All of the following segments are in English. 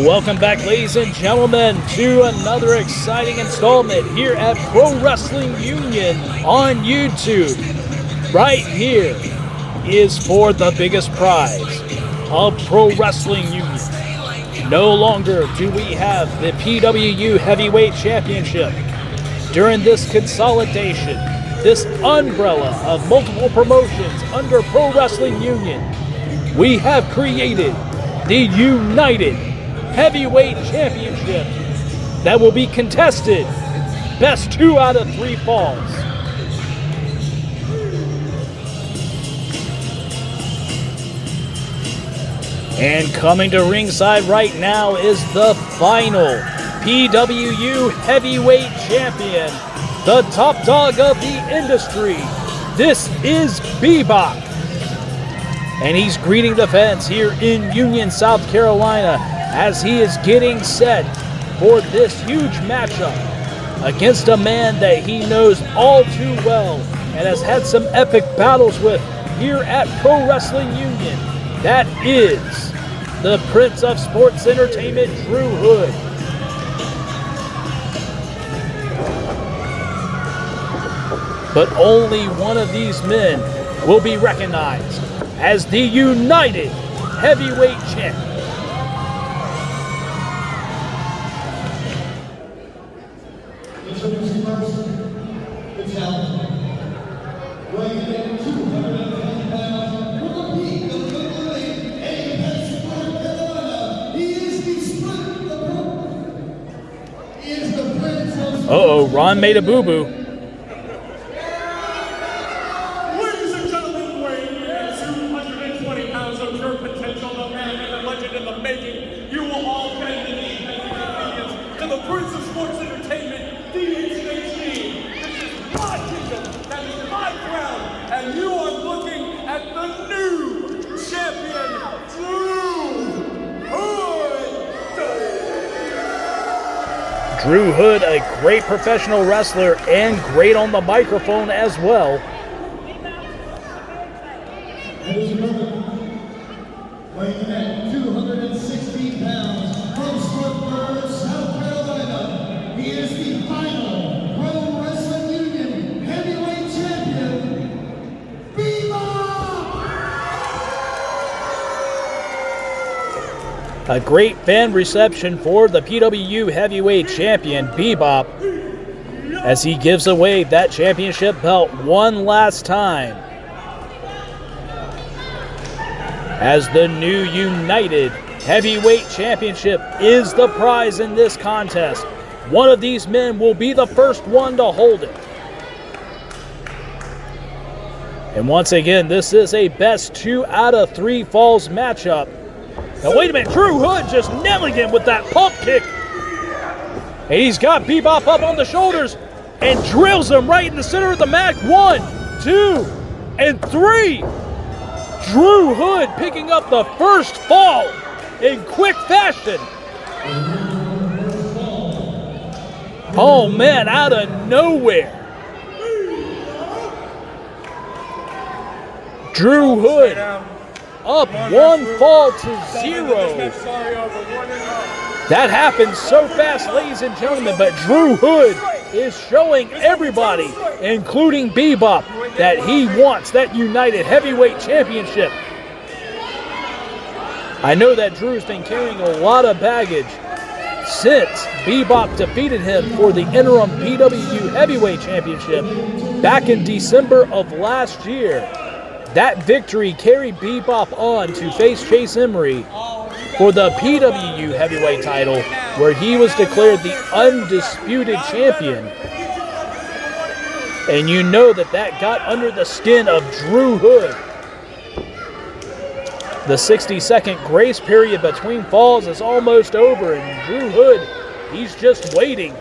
Welcome back, ladies and gentlemen, to another exciting installment here at Pro Wrestling Union on YouTube. Right here is for the biggest prize of Pro Wrestling Union. No longer do we have the PWU Heavyweight Championship. During this consolidation, this umbrella of multiple promotions under Pro Wrestling Union, we have created the United Heavyweight Championship that will be contested best 2 out of 3 falls. And coming to ringside right now is the final PWU Heavyweight Champion, the top dog of the industry. This is Bebop. And he's greeting the fans here in Union, South Carolina, as he is getting set for this huge matchup against a man that he knows all too well and has had some epic battles with here at Pro Wrestling Union. That is the Prince of Sports Entertainment, Drew Hood. But only one of these men will be recognized as the United Heavyweight Champion. Introducing first, the challenger. Weighing in 210 pounds, from the peak of the Lake, Apex, North Carolina, he is the Sprint of the He is the Prince of Sports. Uh-oh, Ron made a boo-boo. Ladies and gentlemen, weighing in 220 pounds of pure potential, the man and the legend in the making, you will all bend the knee and give obedience to the Prince of Sports Entertainment. This is my kingdom, that is my crown, and you are looking at the new champion, Drew Hood. Drew Hood, a great professional wrestler and great on the microphone as well. Ladies and gentlemen, weighing in at 260 pounds, from Swarthmore, South Carolina, he is the final Pro Wrestling Union Heavyweight Champion, Bebop! A great fan reception for the PWU Heavyweight Champion, Bebop, as he gives away that championship belt one last time, as the new United Heavyweight Championship is the prize in this contest. One of these men will be the first one to hold it. And once again, this is a best 2 out of 3 falls matchup. Now wait a minute, Drew Hood just nailing him with that pump kick. And he's got Bebop up on the shoulders and drills him right in the center of the mat. 1, 2, and 3. Drew Hood picking up the first fall in quick fashion. Oh man, out of nowhere. Drew Hood up 1 fall to 0. That happened so fast, ladies and gentlemen, but Drew Hood is showing everybody, including Bebop, that he wants that United Heavyweight Championship. I know that Drew's been carrying a lot of baggage since Bebop defeated him for the interim PWU Heavyweight Championship back in December of last year. That victory carried Bebop on to face Chase Emery for the PWU Heavyweight title, where he was declared the undisputed champion. And you know that that got under the skin of Drew Hood. The 60-second grace period between falls is almost over, and Drew Hood, he's just waiting.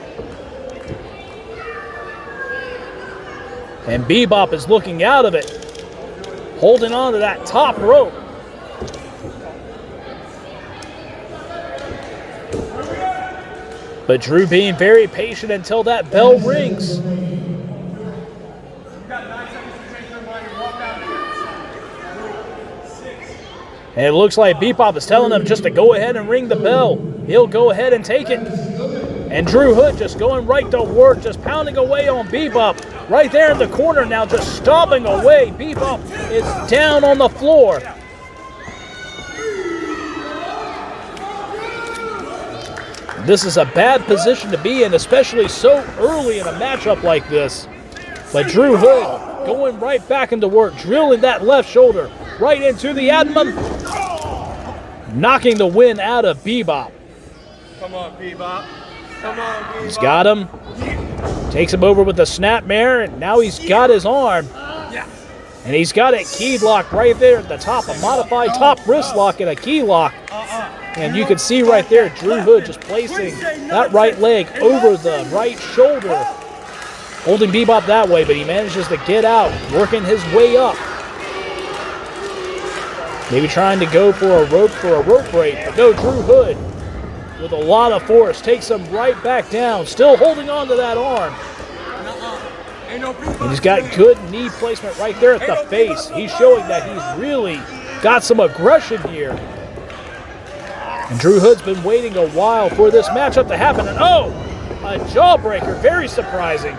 And Bebop is looking out of it, holding on to that top rope. But Drew being very patient until that bell rings. And it looks like Bebop is telling him just to go ahead and ring the bell. he'll go ahead and take it. And Drew Hood just going right to work, just pounding away on Bebop. Right there in the corner now, just stomping away. Bebop is down on the floor. This is a bad position to be in, especially so early in a matchup like this. But Drew Hood going right back into work, drilling that left shoulder right into the abdomen, knocking the win out of Bebop. Come on, Bebop. Come on, Bebop. He's got him. Takes him over with the snapmare, and now he's got his arm. And he's got it keyed lock right there at the top, a modified top wrist lock and a key lock. And you can see right there, Drew Hood just placing that right leg over the right shoulder, holding Bebop that way, but he manages to get out, working his way up. Maybe trying to go for a rope break, but no, Drew Hood with a lot of force takes him right back down, still holding on to that arm. And he's got good knee placement right there at the face. He's showing that he's really got some aggression here. And Drew Hood's been waiting a while for this matchup to happen. And oh, a jawbreaker, very surprising.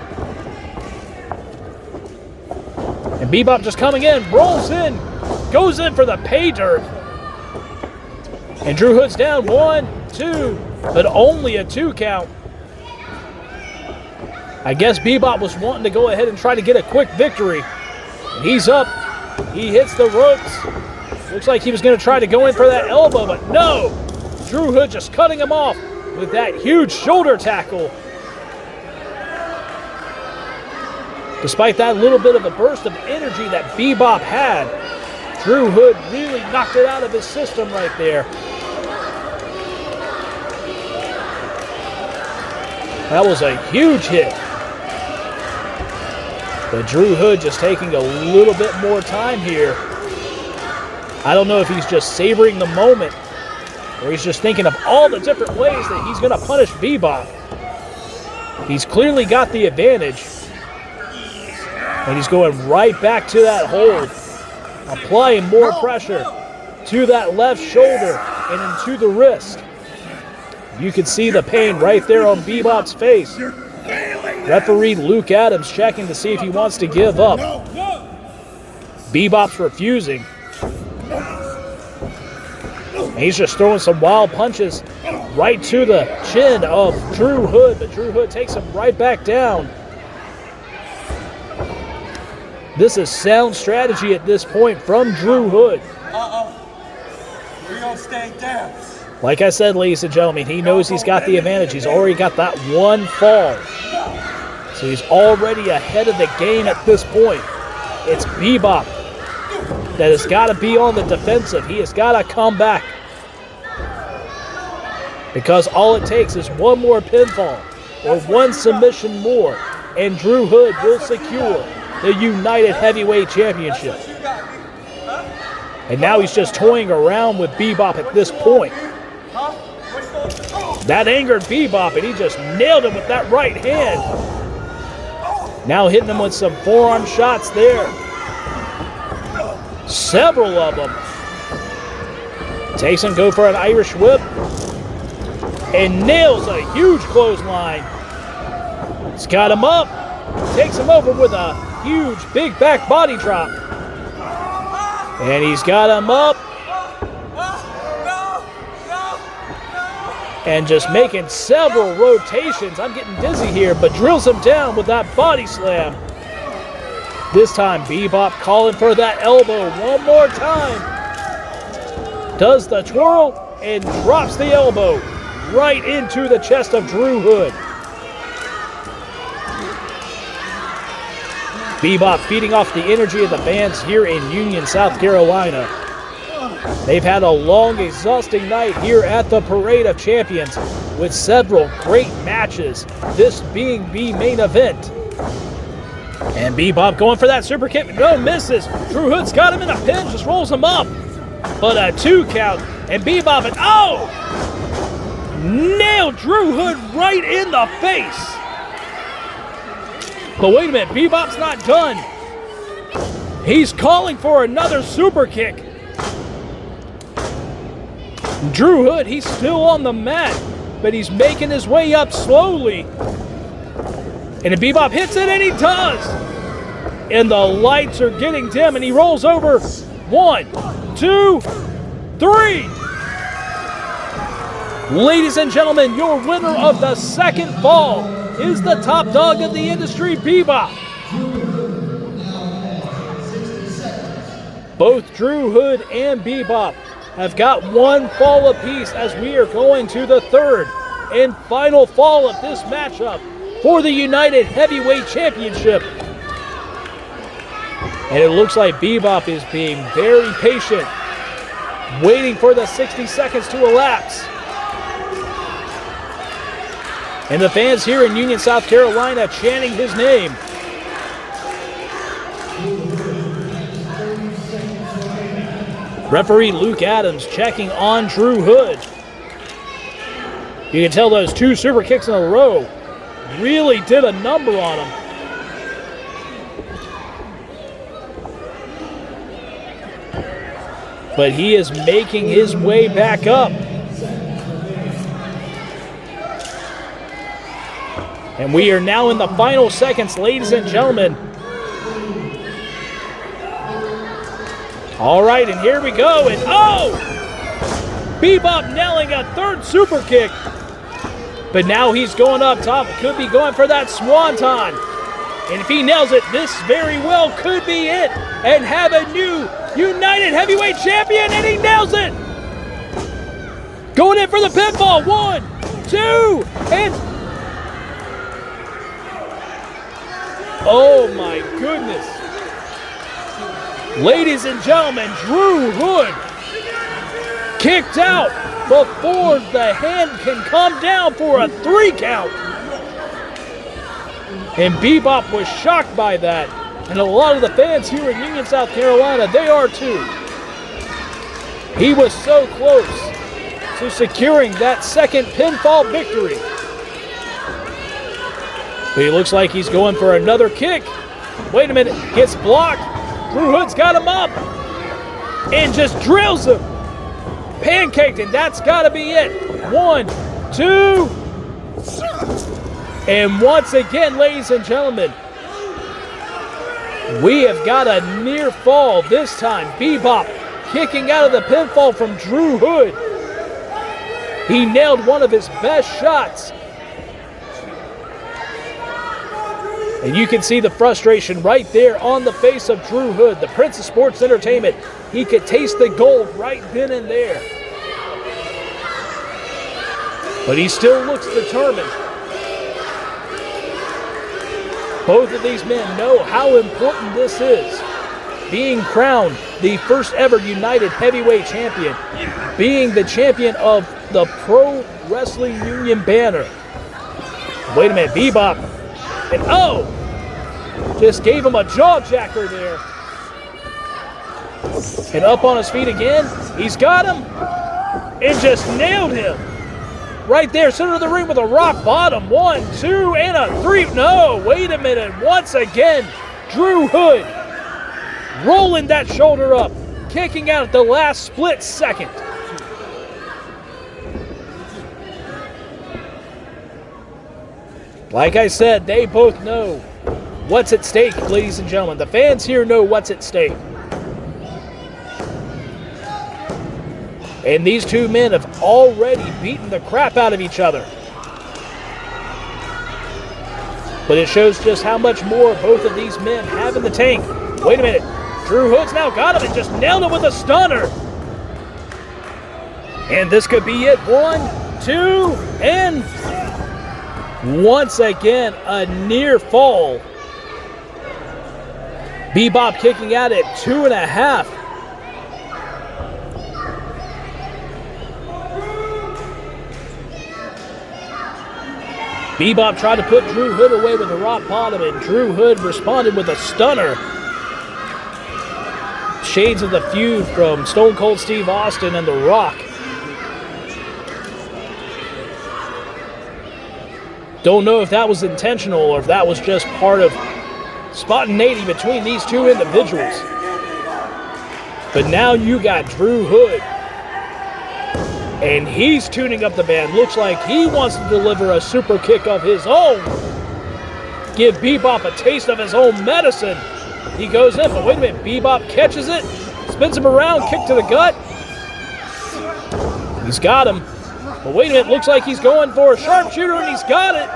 And Bebop just coming in, rolls in, goes in for the pay dirt. And Drew Hood's down 1, 2, but only a 2 count. I guess Bebop was wanting to go ahead and try to get a quick victory. And he's up. He hits the ropes. Looks like he was going to try to go in for that elbow, but no. Drew Hood just cutting him off with that huge shoulder tackle. Despite that little bit of a burst of energy that Bebop had, Drew Hood really knocked it out of his system right there. That was a huge hit. But Drew Hood just taking a little bit more time here. I don't know if he's just savoring the moment or he's just thinking of all the different ways that he's going to punish Bebop. He's clearly got the advantage. And he's going right back to that hold, applying more pressure to that left shoulder and into the wrist. You can see the pain right there on Bebop's face. Referee Luke Adams checking to see if he wants to give up. Bebop's refusing. And he's just throwing some wild punches right to the chin of Drew Hood, but Drew Hood takes him right back down. This is sound strategy at this point from Drew Hood. We're going to stay down. Like I said, ladies and gentlemen, he knows he's got the advantage. He's already got that one fall. So he's already ahead of the game at this point. It's Bebop that has got to be on the defensive. He has got to come back. Because all it takes is one more pinfall or one submission more, and Drew Hood will secure the United Heavyweight Championship. And now he's just toying around with Bebop at this point. That angered Bebop, and he just nailed him with that right hand. Now hitting him with some forearm shots there. Several of them. Takes him, go for an Irish whip. And nails a huge clothesline. He's got him up. Takes him over with a huge big back body drop. And he's got him up. And just making several rotations. I'm getting dizzy here, but drills him down with that body slam. This time, Bebop calling for that elbow one more time. Does the twirl and drops the elbow right into the chest of Drew Hood. Bebop feeding off the energy of the fans here in Union, South Carolina. They've had a long, exhausting night here at the Parade of Champions with several great matches, this being the main event. And Bebop going for that super kick. No, misses. Drew Hood's got him in a pin, just rolls him up. But a 2 count, and Bebop, and oh! Nailed Drew Hood right in the face. But wait a minute, Bebop's not done. He's calling for another super kick. Drew Hood, he's still on the mat, but he's making his way up slowly. And Bebop hits it, and he does. And the lights are getting dim, and he rolls over. 1, 2, 3. Ladies and gentlemen, your winner of the second fall is the top dog of the industry, Bebop. Both Drew Hood and Bebop have got 1 fall apiece as we are going to the third and final fall of this matchup for the United Heavyweight Championship. And it looks like Bebop is being very patient, waiting for the 60 seconds to elapse. And the fans here in Union, South Carolina chanting his name. Referee Luke Adams checking on Drew Hood. You can tell those 2 super kicks in a row really did a number on him. But he is making his way back up. And we are now in the final seconds, ladies and gentlemen. All right, and here we go. And oh! Bebop nailing a 3rd super kick. But now he's going up top. Could be going for that swanton. And if he nails it, this very well could be it. And have a new United Heavyweight Champion, and he nails it. Going in for the pinfall. 1, 2, and oh my goodness. Ladies and gentlemen, Drew Hood kicked out before the hand can come down for a 3 count. And Bebop was shocked by that. And a lot of the fans here in Union, South Carolina, they are too. He was so close to securing that second pinfall victory. But he looks like he's going for another kick. Wait a minute, gets blocked. Drew Hood's got him up and just drills him. Pancaked, and that's got to be it. 1, 2. And once again, ladies and gentlemen, we have got a near fall this time. Bebop kicking out of the pinfall from Drew Hood. He nailed one of his best shots. And you can see the frustration right there on the face of Drew Hood, the Prince of Sports Entertainment. He could taste the gold right then and there. But he still looks determined. Both of these men know how important this is. Being crowned the first ever United Heavyweight Champion. Being the champion of the Pro Wrestling Union banner. Wait a minute, Bebop. And oh! Just gave him a jaw-jacker there. And up on his feet again. He's got him. And just nailed him. Right there, center of the ring with a rock bottom. 1, 2, and a 3. No, wait a minute. Once again, Drew Hood rolling that shoulder up. Kicking out at the last split second. Like I said, they both know what's at stake, ladies and gentlemen. The fans here know what's at stake. And these two men have already beaten the crap out of each other. But it shows just how much more both of these men have in the tank. Wait a minute. Drew Hood's now got him and just nailed him with a stunner. And this could be it. 1, 2, and once again, a near fall. Bebop kicking out at 2.5. Bebop tried to put Drew Hood away with a rock bottom, and Drew Hood responded with a stunner. Shades of the feud from Stone Cold Steve Austin and The Rock. Don't know if that was intentional or if that was just part of spontaneity between these two individuals. But now you got Drew Hood And he's tuning up the band. Looks like he wants to deliver a super kick of his own. Give Bebop a taste of his own medicine. He goes in, but wait a minute. Bebop catches it, spins him around, kick to the gut. He's got him. But wait a minute, looks like he's going for a sharpshooter, and he's got it.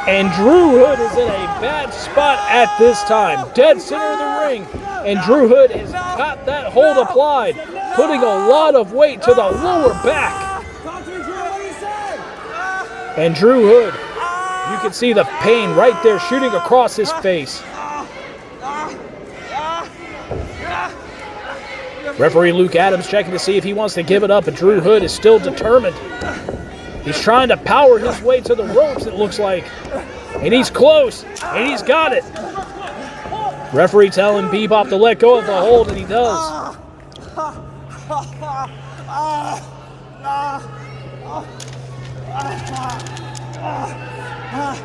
And Drew Hood is in a bad spot at this time. Dead center of the ring. And Drew Hood has got that hold applied, putting a lot of weight to the lower back. And Drew Hood, you can see the pain right there shooting across his face. Referee Luke Adams checking to see if he wants to give it up, but Drew Hood is still determined. He's trying to power his way to the ropes, it looks like. And he's close, and he's got it. Referee telling Bebop to let go of the hold, and he does.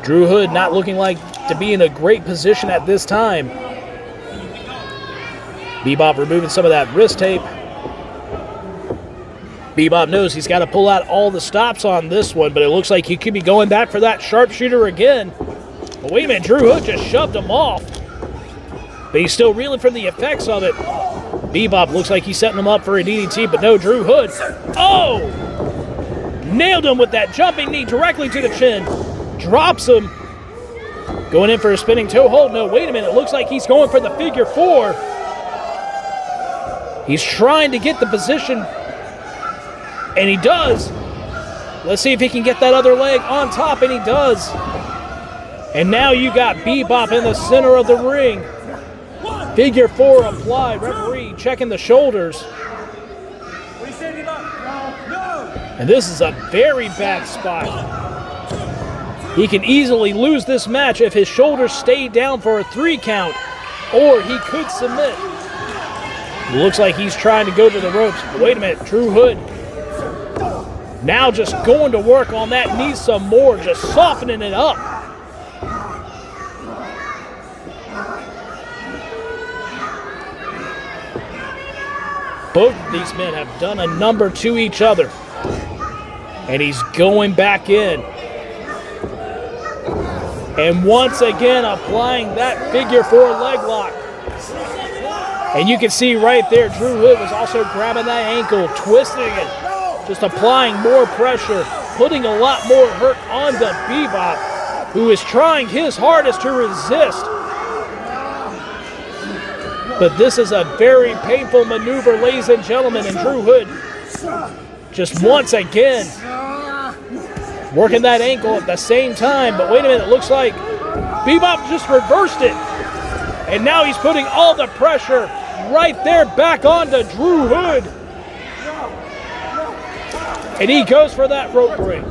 Drew Hood not looking like to be in a great position at this time. Bebop removing some of that wrist tape. Bebop knows he's got to pull out all the stops on this one, but it looks like he could be going back for that sharpshooter again. But wait a minute, Drew Hood just shoved him off. But he's still reeling from the effects of it. Bebop looks like he's setting him up for a DDT, but no, Drew Hood. Oh! Nailed him with that jumping knee directly to the chin. Drops him. Going in for a spinning toe hold. No, wait a minute. It looks like he's going for the figure four. He's trying to get the position, and he does. Let's see if he can get that other leg on top, and he does. And now you got Bebop in the center of the ring. Figure four applied. Referee checking the shoulders. And this is a very bad spot. He can easily lose this match if his shoulders stay down for a 3 count, or he could submit. It looks like he's trying to go to the ropes. But wait a minute, Drew Hood now just going to work on that knee some more, just softening it up. Both of these men have done a number to each other. And he's going back in. And once again applying that figure four leg lock. And you can see right there, Drew Hood was also grabbing that ankle, twisting it, just applying more pressure, putting a lot more hurt on the Bebop, who is trying his hardest to resist. But this is a very painful maneuver, ladies and gentlemen, and Drew Hood just once again working that ankle at the same time. But wait a minute, it looks like Bebop just reversed it. And now he's putting all the pressure right there back onto Drew Hood. And he goes for that rope break.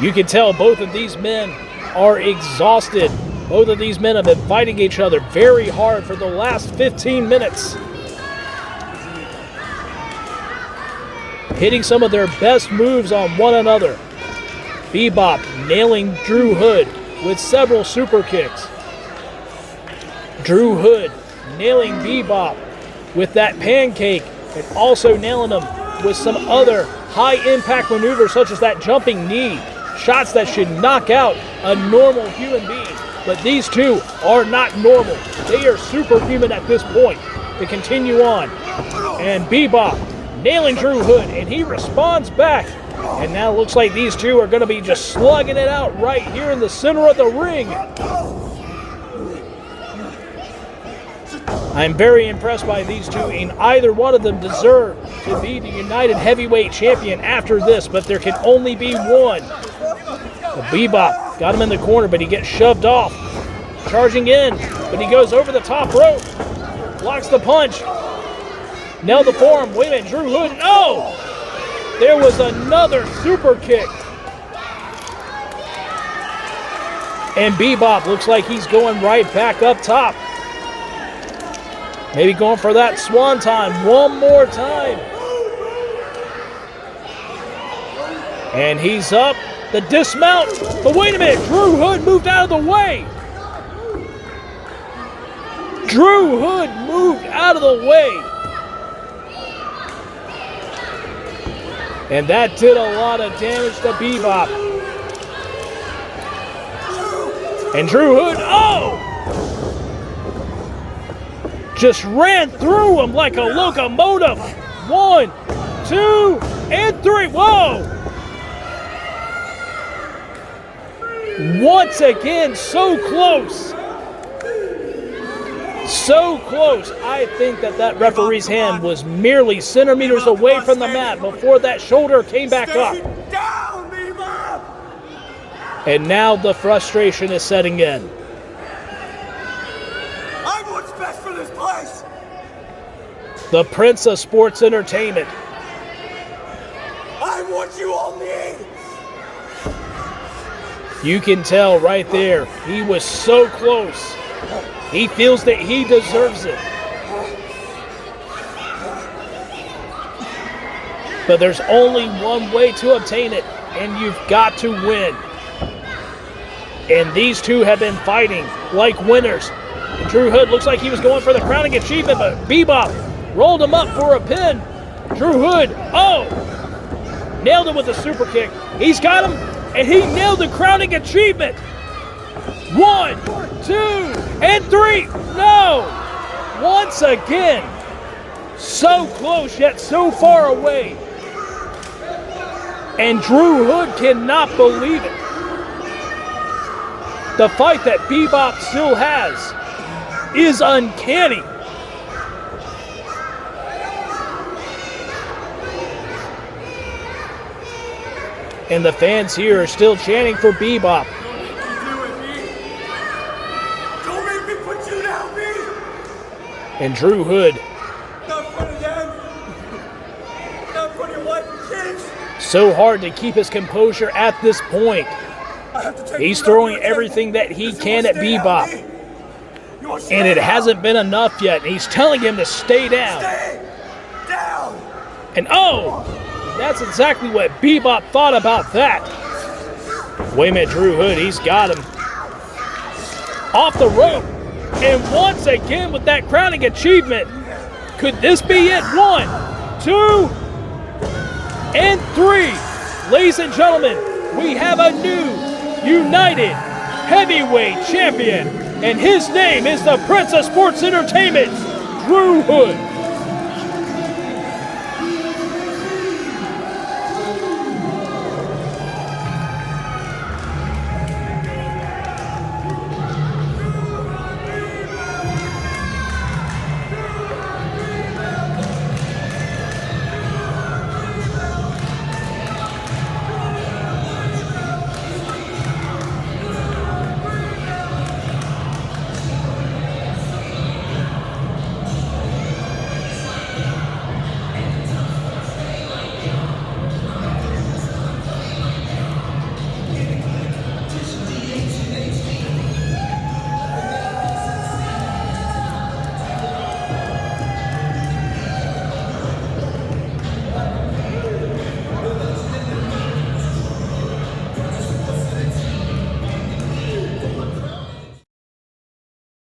You can tell both of these men are exhausted. Both of these men have been fighting each other very hard for the last 15 minutes. Hitting some of their best moves on one another. Bebop nailing Drew Hood with several super kicks. Drew Hood nailing Bebop with that pancake and also nailing him with some other high-impact maneuvers such as that jumping knee. Shots that should knock out a normal human being. But these two are not normal. They are superhuman at this point to continue on. And Bebop nailing Drew Hood, and he responds back. And now it looks like these two are going to be just slugging it out right here in the center of the ring. I'm very impressed by these two, and either one of them deserve to be the United Heavyweight Champion after this, but there can only be one. So Bebop got him in the corner, but he gets shoved off. Charging in, but he goes over the top rope. Blocks the punch. Nailed the forearm. Wait a minute, Drew Hood. No! There was another super kick. And Bebop looks like he's going right back up top. Maybe going for that swanton one more time. And he's up. The dismount. But wait a minute, Drew Hood moved out of the way. Drew Hood moved out of the way. And that did a lot of damage to Bebop. And Drew Hood, just ran through him like a locomotive. 1, 2, and 3. Whoa! Once again, so close. So close. I think that referee's hand was merely centimeters away from the mat before that shoulder came back up. And now the frustration is setting in. I'm what's best for this place. The Prince of Sports Entertainment. I'm what you all need. You can tell right there, he was so close. He feels that he deserves it. But there's only one way to obtain it, and you've got to win. And these two have been fighting like winners. Drew Hood looks like he was going for the crowning achievement, but Bebop rolled him up for a pin. Drew Hood, nailed him with a super kick. He's got him, and he nailed the crowning achievement. 1, 2, and 3. No! Once again, so close yet so far away. And Drew Hood cannot believe it. The fight that Bebop still has is uncanny. And the fans here are still chanting for Bebop. Don't make me put you down, B. And Drew Hood, Not fun again. Not for your wife and kids. so hard to keep his composure at this point. I have to take He's you throwing down to your everything that he temple. can You at wanna stay Bebop. down, B? You wanna stay And it down? hasn't been enough yet. And he's telling him to stay down. Stay down. And that's exactly what Bebop thought about that. Wait a minute, Drew Hood, he's got him. Off the rope. And once again with that crowning achievement. Could this be it? 1, 2, and 3. Ladies and gentlemen, we have a new United Heavyweight Champion. And his name is the Prince of Sports Entertainment, Drew Hood.